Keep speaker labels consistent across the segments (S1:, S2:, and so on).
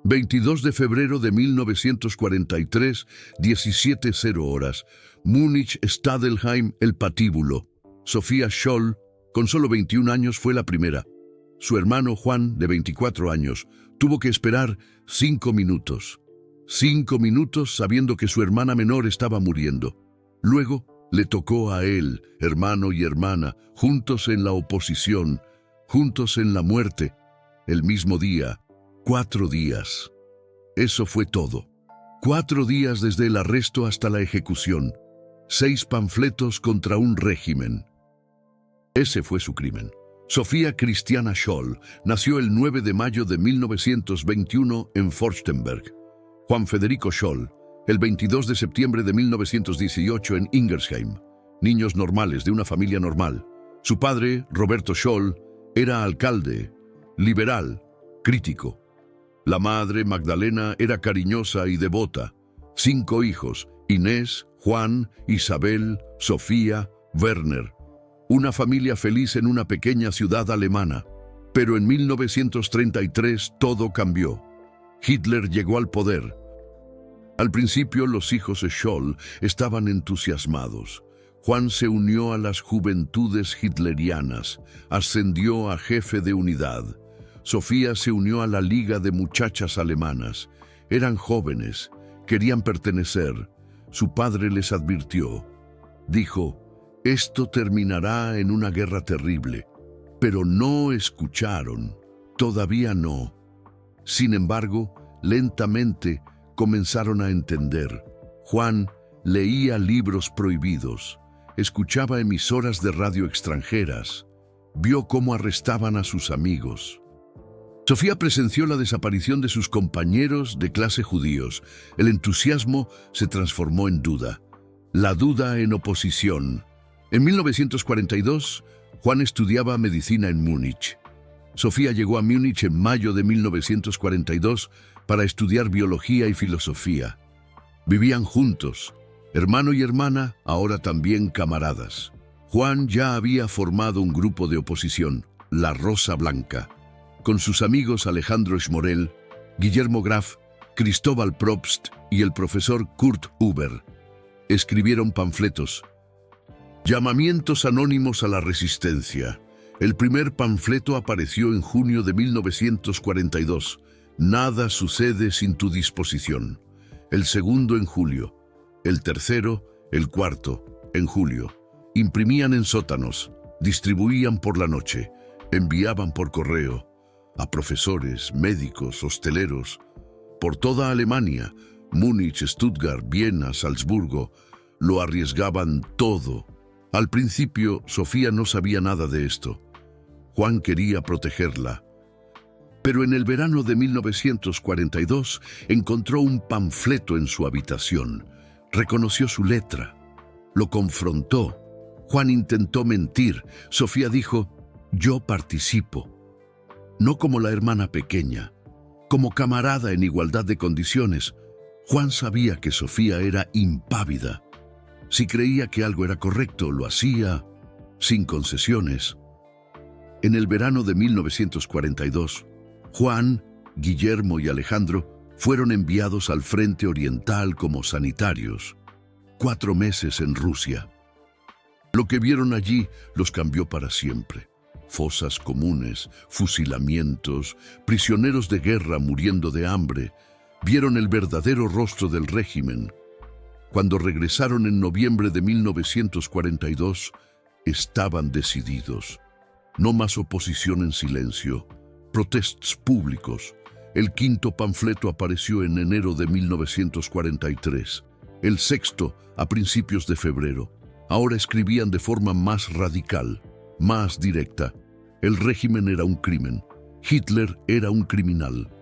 S1: 22 de febrero de 1943, 17:00 horas. Múnich, Stadelheim, El Patíbulo. Sofía Scholl, con solo 21 años, fue la primera. Su hermano Juan, de 24 años, tuvo que esperar 5 minutos. 5 minutos sabiendo que su hermana menor estaba muriendo. Luego le tocó a él, hermano y hermana, juntos en la oposición, juntos en la muerte, el mismo día, 4 días. Eso fue todo. 4 días desde el arresto hasta la ejecución. 6 panfletos contra un régimen. Ese fue su crimen. Sofía Christiana Scholl nació el 9 de mayo de 1921 en Forchtenberg. Juan Federico Scholl, el 22 de septiembre de 1918 en Ingersheim. Niños normales de una familia normal. Su padre, Roberto Scholl, era alcalde, liberal, crítico. La madre, Magdalena, era cariñosa y devota. 5 hijos: Inés, Juan, Isabel, Sofía, Werner. Una familia feliz en una pequeña ciudad alemana. Pero en 1933 todo cambió. Hitler llegó al poder. Al principio los hijos de Scholl estaban entusiasmados. Juan se unió a las juventudes hitlerianas, ascendió a jefe de unidad. Sofía se unió a la Liga de Muchachas Alemanas. Eran jóvenes, querían pertenecer. Su padre les advirtió. Dijo: esto terminará en una guerra terrible. Pero no escucharon. Todavía no. Sin embargo, lentamente comenzaron a entender. Juan leía libros prohibidos, escuchaba emisoras de radio extranjeras, vio cómo arrestaban a sus amigos. Sofía presenció la desaparición de sus compañeros de clase judíos. El entusiasmo se transformó en duda. La duda en oposición. En 1942, Juan estudiaba medicina en Múnich. Sofía llegó a Múnich en mayo de 1942 para estudiar biología y filosofía. Vivían juntos, hermano y hermana, ahora también camaradas. Juan ya había formado un grupo de oposición, La Rosa Blanca, con sus amigos Alejandro Schmorell, Guillermo Graf, Cristóbal Probst y el profesor Kurt Huber. Escribieron panfletos. Llamamientos anónimos a la resistencia. El primer panfleto apareció en junio de 1942. Nada sucede sin tu disposición. El segundo en julio. El tercero, el cuarto, en julio. Imprimían en sótanos, distribuían por la noche, enviaban por correo a profesores, médicos, hosteleros, por toda Alemania, Múnich, Stuttgart, Viena, Salzburgo. Lo arriesgaban todo. Al principio, Sofía no sabía nada de esto. Juan quería protegerla. Pero en el verano de 1942 encontró un panfleto en su habitación. Reconoció su letra. Lo confrontó. Juan intentó mentir. Sofía dijo: yo participo. No como la hermana pequeña, como camarada en igualdad de condiciones. Juan sabía que Sofía era impávida. Si creía que algo era correcto, lo hacía sin concesiones. En el verano de 1942, Juan, Guillermo y Alejandro fueron enviados al Frente Oriental como sanitarios. 4 meses en Rusia. Lo que vieron allí los cambió para siempre. Fosas comunes, fusilamientos, prisioneros de guerra muriendo de hambre. Vieron el verdadero rostro del régimen. Cuando regresaron en noviembre de 1942, estaban decididos. No más oposición en silencio. Protestos públicos. El quinto panfleto apareció en enero de 1943. El sexto a principios de febrero. Ahora escribían de forma más radical, más directa. El régimen era un crimen. Hitler era un criminal.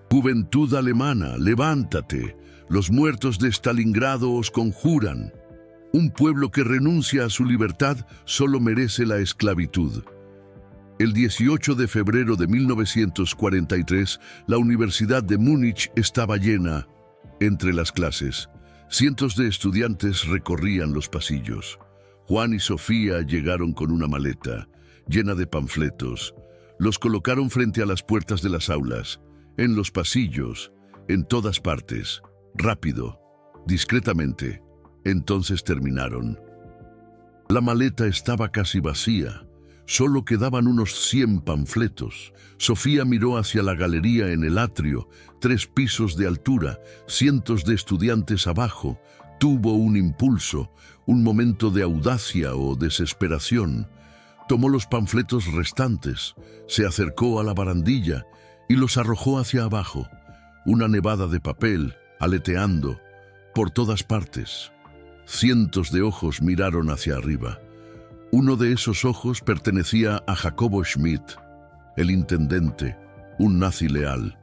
S1: Juventud alemana, levántate. Los muertos de Stalingrado os conjuran. Un pueblo que renuncia a su libertad solo merece la esclavitud. El 18 de febrero de 1943, la Universidad de Múnich estaba llena. Entre las clases, cientos de estudiantes recorrían los pasillos. Juan y Sofía llegaron con una maleta llena de panfletos. Los colocaron frente a las puertas de las aulas. en los pasillos, en todas partes, rápido, discretamente. Entonces terminaron. La maleta estaba casi vacía. Solo quedaban unos 100 panfletos. Sofía miró hacia la galería en el atrio, 3 pisos de altura, cientos de estudiantes abajo. Tuvo un impulso, un momento de audacia o desesperación. Tomó los panfletos restantes, se acercó a la barandilla y los arrojó hacia abajo. Una nevada de papel, aleteando, por todas partes. Cientos de ojos miraron hacia arriba. Uno de esos ojos pertenecía a Jacobo Schmidt, el intendente, un nazi leal.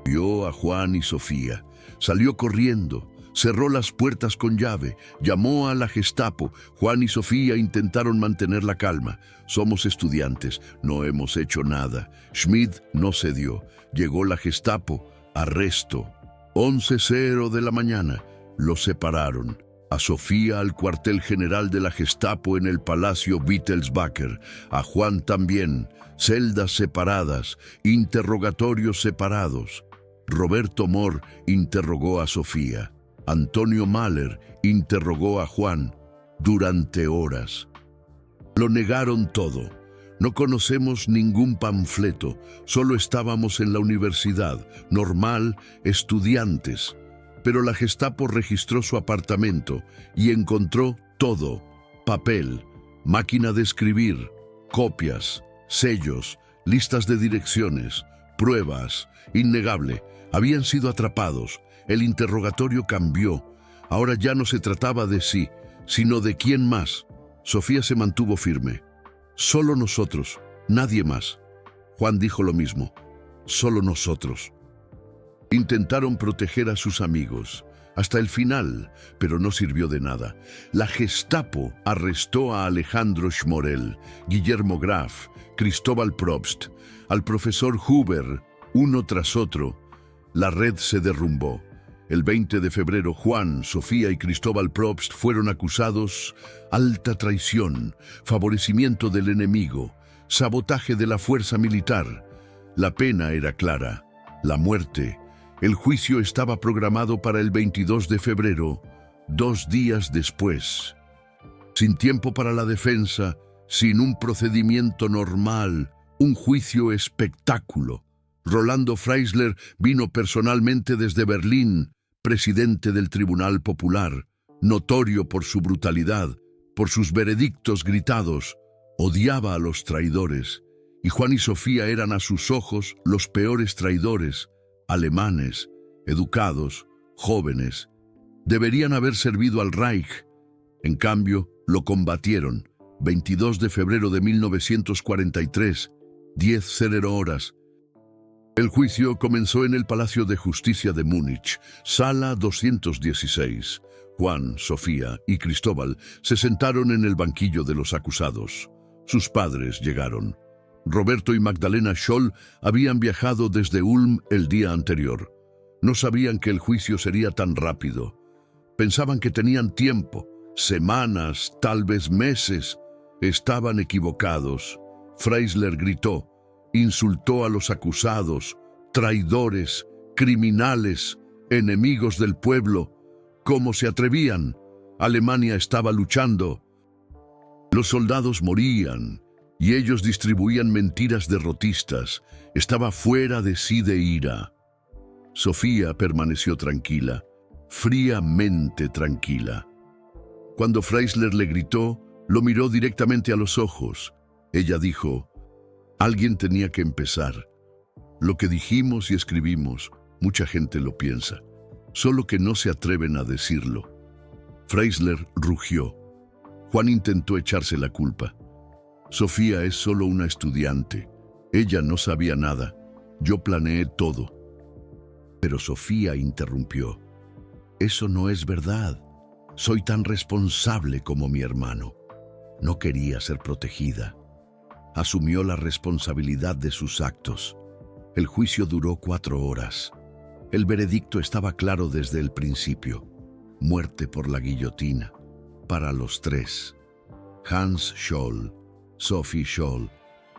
S1: Vio a Juan y Sofía, salió corriendo, cerró las puertas con llave, llamó a la Gestapo. Juan y Sofía intentaron mantener la calma. Somos estudiantes, no hemos hecho nada. Schmidt no cedió. Llegó la Gestapo, arresto. 11:00 de la mañana, los separaron. A Sofía al cuartel general de la Gestapo en el Palacio Wittelsbacher, a Juan también, celdas separadas, interrogatorios separados. Roberto Mohr interrogó a Sofía. Antonio Mahler interrogó a Juan durante horas. Lo negaron todo. No conocemos ningún panfleto, solo estábamos en la universidad, normal, estudiantes. Pero la Gestapo registró su apartamento y encontró todo: papel, máquina de escribir, copias, sellos, listas de direcciones, pruebas. Innegable, habían sido atrapados. El interrogatorio cambió. Ahora ya no se trataba de sí, sino de quién más. Sofía se mantuvo firme. Solo nosotros, nadie más. Juan dijo lo mismo. Solo nosotros. Intentaron proteger a sus amigos hasta el final, pero no sirvió de nada. La Gestapo arrestó a Alejandro Schmorell, Guillermo Graf, Cristóbal Probst, al profesor Huber, uno tras otro. La red se derrumbó. El 20 de febrero, Juan, Sofía y Cristóbal Probst fueron acusados: alta traición, favorecimiento del enemigo, sabotaje de la fuerza militar. La pena era clara: la muerte. El juicio estaba programado para el 22 de febrero, 2 días después. Sin tiempo para la defensa, sin un procedimiento normal, un juicio espectáculo. Rolando Freisler vino personalmente desde Berlín, presidente del Tribunal Popular, notorio por su brutalidad, por sus veredictos gritados. Odiaba a los traidores, y Juan y Sofía eran a sus ojos los peores traidores. Alemanes, educados, jóvenes, deberían haber servido al Reich. En cambio, lo combatieron. 22 de febrero de 1943, 10:00 horas. El juicio comenzó en el Palacio de Justicia de Múnich, sala 216. Juan, Sofía y Cristóbal se sentaron en el banquillo de los acusados. Sus padres llegaron. Roberto y Magdalena Scholl habían viajado desde Ulm el día anterior. No sabían que el juicio sería tan rápido. Pensaban que tenían tiempo, semanas, tal vez meses. Estaban equivocados. Freisler gritó, insultó a los acusados: traidores, criminales, enemigos del pueblo. ¿Cómo se atrevían? Alemania estaba luchando. Los soldados morían y ellos distribuían mentiras derrotistas. Estaba fuera de sí de ira. Sofía permaneció tranquila, fríamente tranquila. Cuando Freisler le gritó, lo miró directamente a los ojos. Ella dijo: alguien tenía que empezar. Lo que dijimos y escribimos, mucha gente lo piensa, solo que no se atreven a decirlo. Freisler rugió. Juan intentó echarse la culpa. Sofía es solo una estudiante. Ella no sabía nada. Yo planeé todo. Pero Sofía interrumpió. Eso no es verdad. Soy tan responsable como mi hermano. No quería ser protegida. Asumió la responsabilidad de sus actos. El juicio duró 4 horas. El veredicto estaba claro desde el principio. Muerte por la guillotina. Para los 3. Hans Scholl, Sophie Scholl,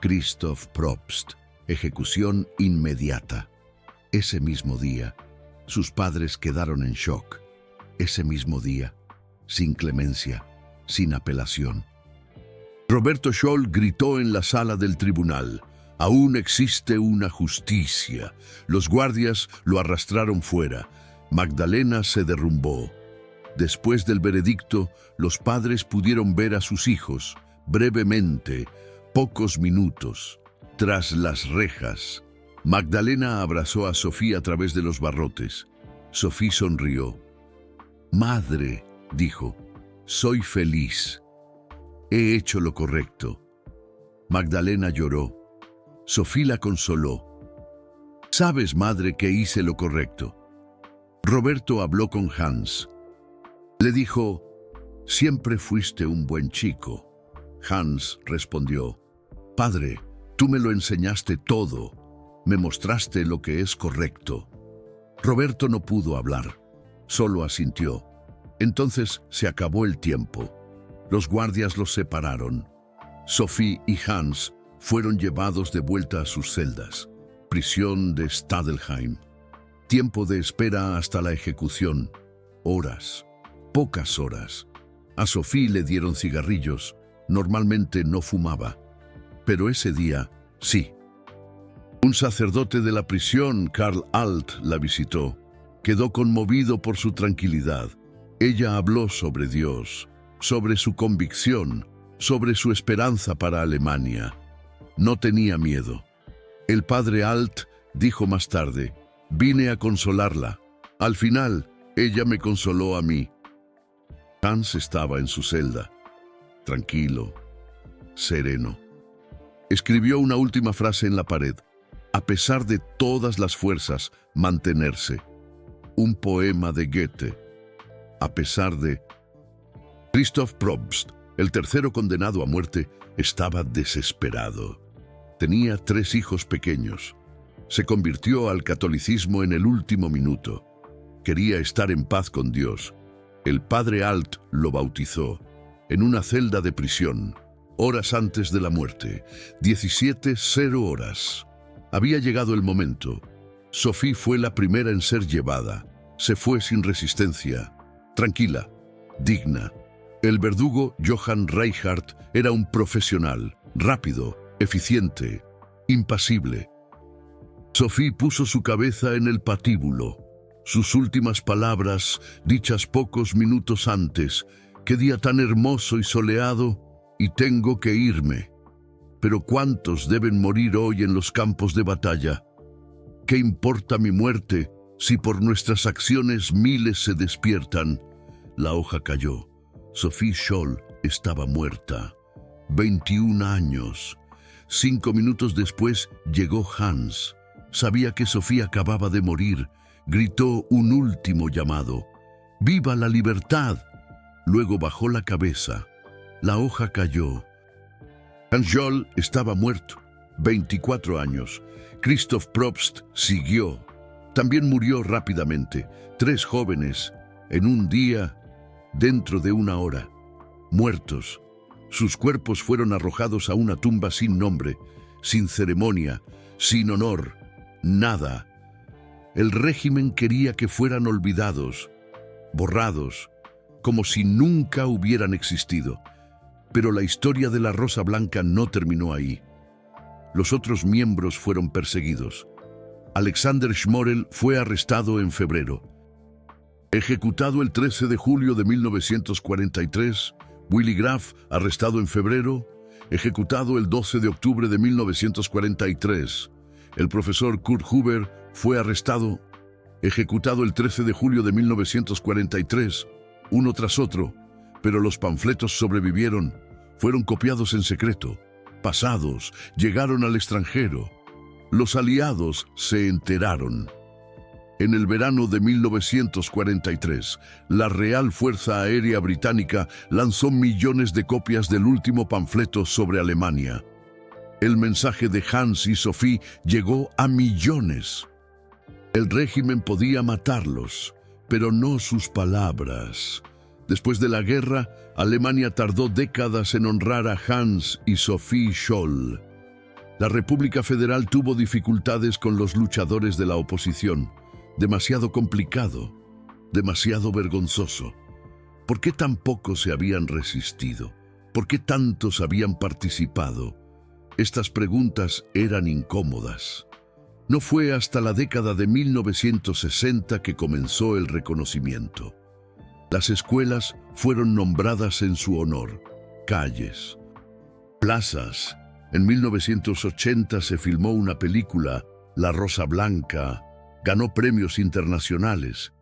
S1: Christoph Probst. Ejecución inmediata. Ese mismo día, sus padres quedaron en shock. Ese mismo día, sin clemencia, sin apelación. Roberto Scholl gritó en la sala del tribunal: «Aún existe una justicia». Los guardias lo arrastraron fuera. Magdalena se derrumbó. Después del veredicto, los padres pudieron ver a sus hijos, brevemente, pocos minutos, tras las rejas. Magdalena abrazó a Sofía a través de los barrotes. Sofía sonrió. «Madre», dijo, «soy feliz. He hecho lo correcto». Magdalena lloró. Sofía la consoló. «Sabes, madre, que hice lo correcto». Roberto habló con Hans. Le dijo: «Siempre fuiste un buen chico». Hans respondió: «Padre, tú me lo enseñaste todo. Me mostraste lo que es correcto». Roberto no pudo hablar, solo asintió. Entonces se acabó el tiempo. Los guardias los separaron. Sofía y Hans fueron llevados de vuelta a sus celdas. Prisión de Stadelheim. Tiempo de espera hasta la ejecución. Horas. Pocas horas. A Sofía le dieron cigarrillos. Normalmente no fumaba. Pero ese día, sí. Un sacerdote de la prisión, Karl Alt, la visitó. Quedó conmovido por su tranquilidad. Ella habló sobre Dios, sobre su convicción, sobre su esperanza para Alemania. No tenía miedo. El padre Alt dijo más tarde: «Vine a consolarla. Al final, ella me consoló a mí». Hans estaba en su celda, tranquilo, sereno. Escribió una última frase en la pared: «A pesar de todas las fuerzas, mantenerse». Un poema de Goethe. A pesar de... Christoph Probst, el tercero condenado a muerte, estaba desesperado. Tenía 3 hijos pequeños. Se convirtió al catolicismo en el último minuto. Quería estar en paz con Dios. El padre Alt lo bautizó en una celda de prisión, horas antes de la muerte, 17:00 horas. Había llegado el momento. Sofía fue la primera en ser llevada. Se fue sin resistencia, tranquila, digna. El verdugo Johann Reinhardt era un profesional, rápido, eficiente, impasible. Sofía puso su cabeza en el patíbulo. Sus últimas palabras, dichas pocos minutos antes: «Qué día tan hermoso y soleado, y tengo que irme. Pero ¿cuántos deben morir hoy en los campos de batalla? ¿Qué importa mi muerte si por nuestras acciones miles se despiertan?» La hoja cayó. Sofía Scholl estaba muerta. 21 años. 5 minutos después llegó Hans. Sabía que Sofía acababa de morir. Gritó un último llamado: «¡Viva la libertad!». Luego bajó la cabeza. La hoja cayó. Hans Scholl estaba muerto. 24 años. Christoph Probst siguió. También murió rápidamente. 3 jóvenes, en un día, dentro de una hora. Muertos. Sus cuerpos fueron arrojados a una tumba sin nombre, sin ceremonia, sin honor, nada. El régimen quería que fueran olvidados, borrados, como si nunca hubieran existido. Pero la historia de la Rosa Blanca no terminó ahí. Los otros miembros fueron perseguidos. Alexander Schmorell fue arrestado en febrero. Ejecutado el 13 de julio de 1943, Willy Graf, arrestado en febrero. Ejecutado el 12 de octubre de 1943. El profesor Kurt Huber fue arrestado. Ejecutado el 13 de julio de 1943, uno tras otro, pero los panfletos sobrevivieron, fueron copiados en secreto, pasados, llegaron al extranjero. Los aliados se enteraron. En el verano de 1943, la Real Fuerza Aérea Británica lanzó millones de copias del último panfleto sobre Alemania. El mensaje de Hans y Sophie llegó a millones. El régimen podía matarlos, pero no sus palabras. Después de la guerra, Alemania tardó décadas en honrar a Hans y Sophie Scholl. La República Federal tuvo dificultades con los luchadores de la oposición. Demasiado complicado, demasiado vergonzoso. ¿Por qué tan pocos se habían resistido? ¿Por qué tantos habían participado? Estas preguntas eran incómodas. No fue hasta la década de 1960 que comenzó el reconocimiento. Las escuelas fueron nombradas en su honor, calles, plazas. En 1980 se filmó una película, La Rosa Blanca, ganó premios internacionales.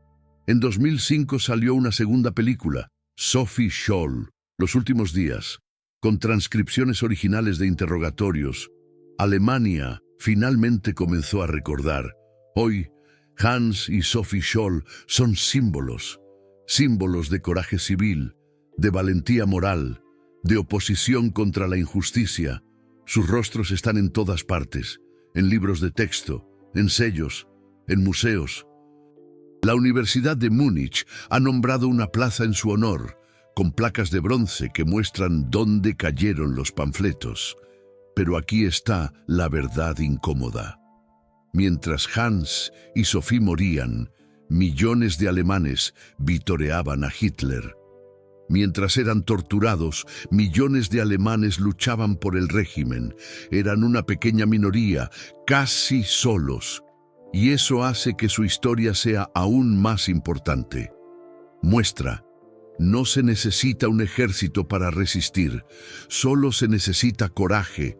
S1: En 2005 salió una segunda película, Sophie Scholl, Los últimos días, con transcripciones originales de interrogatorios. Alemania finalmente comenzó a recordar. Hoy, Hans y Sophie Scholl son símbolos de coraje civil, de valentía moral, de oposición contra la injusticia. Sus rostros están en todas partes, en libros de texto, en sellos, en museos. La Universidad de Múnich ha nombrado una plaza en su honor, con placas de bronce que muestran dónde cayeron los panfletos. Pero aquí está la verdad incómoda. Mientras Hans y Sophie morían, millones de alemanes vitoreaban a Hitler. Mientras eran torturados, millones de alemanes luchaban por el régimen. Eran una pequeña minoría, casi solos. Y eso hace que su historia sea aún más importante. Muestra: no se necesita un ejército para resistir, solo se necesita coraje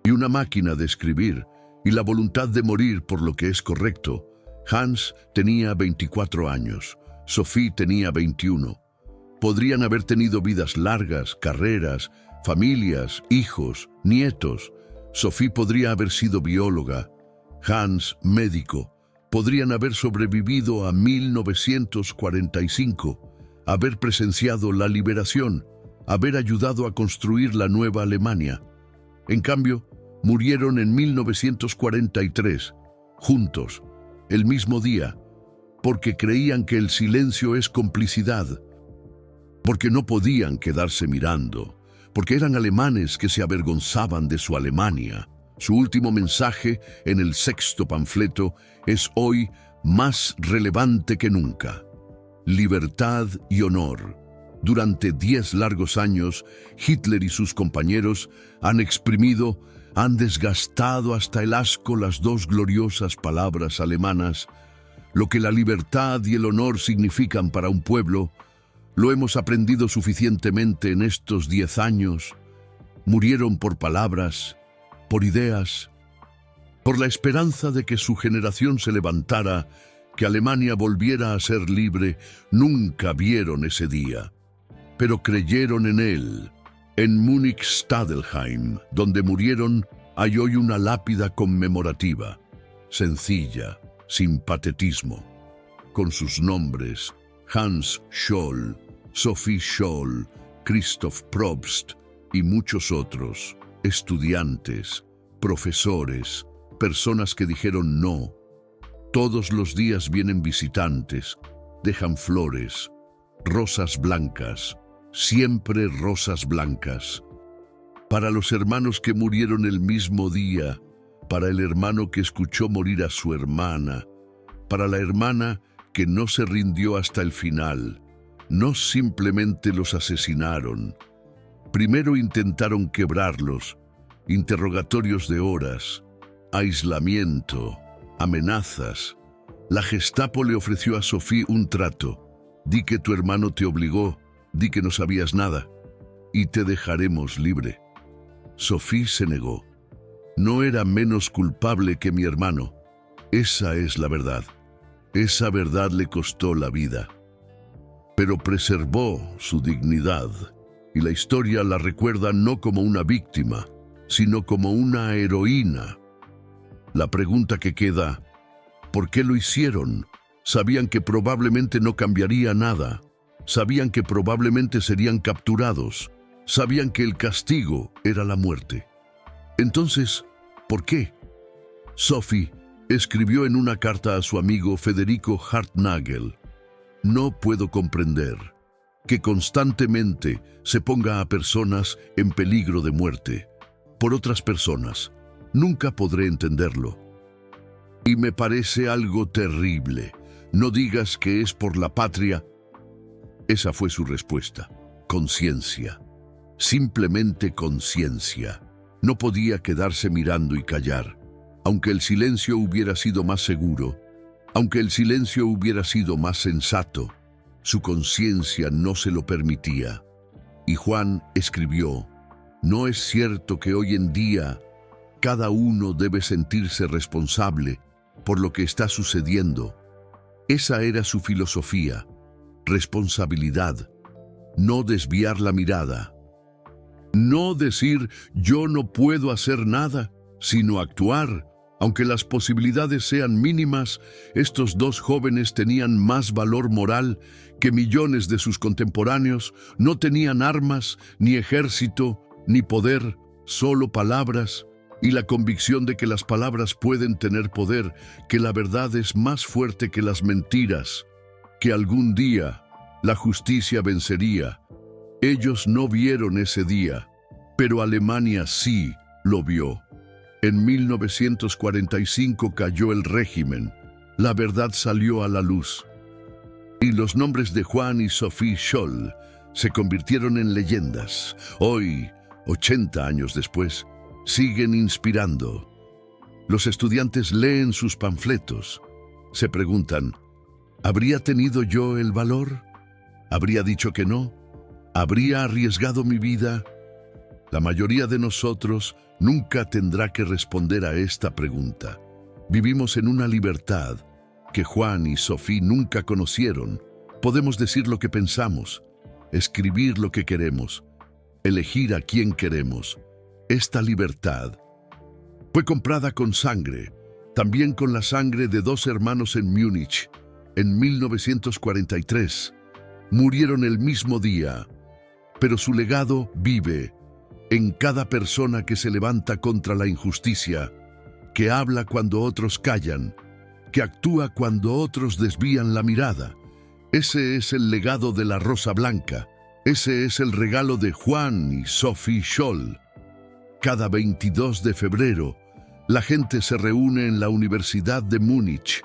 S1: y una máquina de escribir y la voluntad de morir por lo que es correcto. Hans tenía 24 años, Sophie tenía 21. Podrían haber tenido vidas largas, carreras, familias, hijos, nietos. Sophie podría haber sido bióloga, Hans médico. Podrían haber sobrevivido a 1945, haber presenciado la liberación, haber ayudado a construir la nueva Alemania. En cambio, murieron en 1943, juntos, el mismo día, porque creían que el silencio es complicidad, porque no podían quedarse mirando, porque eran alemanes que se avergonzaban de su Alemania. Su último mensaje en el 6º panfleto es hoy más relevante que nunca. Libertad y honor. Durante 10 largos años, Hitler y sus compañeros han exprimido, han desgastado hasta el asco las dos gloriosas palabras alemanas. Lo que la libertad y el honor significan para un pueblo, lo hemos aprendido suficientemente en estos 10 años. Murieron por palabras, por ideas, por la esperanza de que su generación se levantara, que Alemania volviera a ser libre. Nunca vieron ese día, pero creyeron en él. En Múnich-Stadelheim, donde murieron, hay hoy una lápida conmemorativa, sencilla, sin patetismo, con sus nombres: Hans Scholl, Sophie Scholl, Christoph Probst y muchos otros, estudiantes, profesores, personas que dijeron no. Todos los días vienen visitantes, dejan flores, rosas blancas, siempre rosas blancas. Para los hermanos que murieron el mismo día, para el hermano que escuchó morir a su hermana, para la hermana que no se rindió hasta el final. No simplemente los asesinaron. Primero intentaron quebrarlos, interrogatorios de horas, aislamiento, amenazas. La Gestapo le ofreció a Sophie un trato. Di que tu hermano te obligó, di que no sabías nada, y te dejaremos libre. Sophie se negó. No era menos culpable que mi hermano. Esa es la verdad. Esa verdad le costó la vida. Pero preservó su dignidad, y la historia la recuerda no como una víctima, sino como una heroína. La pregunta que queda: ¿por qué lo hicieron? Sabían que probablemente no cambiaría nada. Sabían que probablemente serían capturados. Sabían que el castigo era la muerte. Entonces, ¿por qué? Sophie escribió en una carta a su amigo Federico Hartnagel: no puedo comprender que constantemente se ponga a personas en peligro de muerte. por otras personas. Nunca podré entenderlo. Y me parece algo terrible. No digas que es por la patria. Esa fue su respuesta. Conciencia. Simplemente conciencia. No podía quedarse mirando y callar. Aunque el silencio hubiera sido más seguro, aunque el silencio hubiera sido más sensato, su conciencia no se lo permitía. Y Juan escribió: no es cierto que hoy en día cada uno debe sentirse responsable por lo que está sucediendo. Esa era su filosofía. Responsabilidad. No desviar la mirada. No decir yo no puedo hacer nada, sino actuar. Aunque las posibilidades sean mínimas, estos dos jóvenes tenían más valor moral que millones de sus contemporáneos. No tenían armas, ni ejército, ni poder, solo palabras, y la convicción de que las palabras pueden tener poder, que la verdad es más fuerte que las mentiras, que algún día la justicia vencería. Ellos no vieron ese día, pero Alemania sí lo vio. En 1945 cayó el régimen. La verdad salió a la luz. Y los nombres de Juan y Sophie Scholl se convirtieron en leyendas. Hoy, 80 años después, siguen inspirando. Los estudiantes leen sus panfletos. Se preguntan: ¿habría tenido yo el valor? ¿Habría dicho que no? ¿Habría arriesgado mi vida? La mayoría de nosotros nunca tendrá que responder a esta pregunta. Vivimos en una libertad que Juan y Sophie nunca conocieron. Podemos decir lo que pensamos, escribir lo que queremos, elegir a quién queremos. Esta libertad fue comprada con sangre, también con la sangre de dos hermanos en Múnich, en 1943. Murieron el mismo día, pero su legado vive en cada persona que se levanta contra la injusticia, que habla cuando otros callan, que actúa cuando otros desvían la mirada. Ese es el legado de la Rosa Blanca. Ese es el regalo de Juan y Sophie Scholl. Cada 22 de febrero, la gente se reúne en la Universidad de Múnich,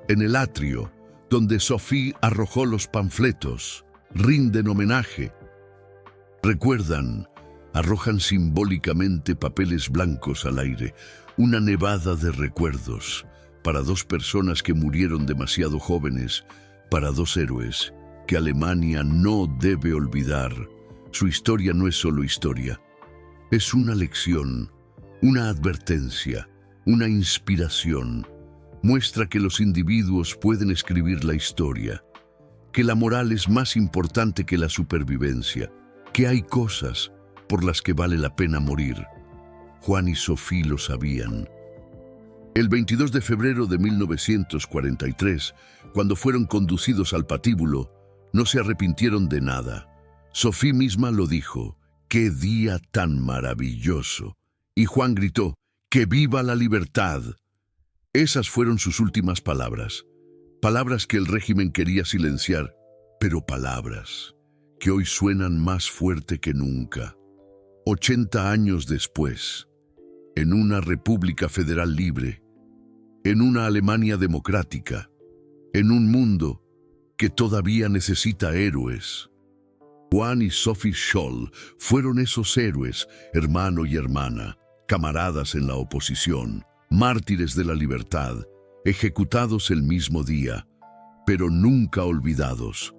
S1: en el atrio, donde Sophie arrojó los panfletos. Rinden homenaje. Recuerdan, arrojan simbólicamente papeles blancos al aire, una nevada de recuerdos, para dos personas que murieron demasiado jóvenes, para dos héroes que Alemania no debe olvidar. Su historia no es solo historia, es una lección, una advertencia, una inspiración. Muestra que los individuos pueden escribir la historia, que la moral es más importante que la supervivencia, que hay cosas por las que vale la pena morir. Juan y Sophie lo sabían. El 22 de febrero de 1943, cuando fueron conducidos al patíbulo, no se arrepintieron de nada. Sophie misma lo dijo: ¡qué día tan maravilloso! Y Juan gritó: ¡que viva la libertad! Esas fueron sus últimas palabras. Palabras que el régimen quería silenciar, pero palabras que hoy suenan más fuerte que nunca. 80 años después, en una república federal libre, en una Alemania democrática, en un mundo que todavía necesita héroes, Juan y Sophie Scholl fueron esos héroes, hermano y hermana, camaradas en la oposición, mártires de la libertad, ejecutados el mismo día, pero nunca olvidados.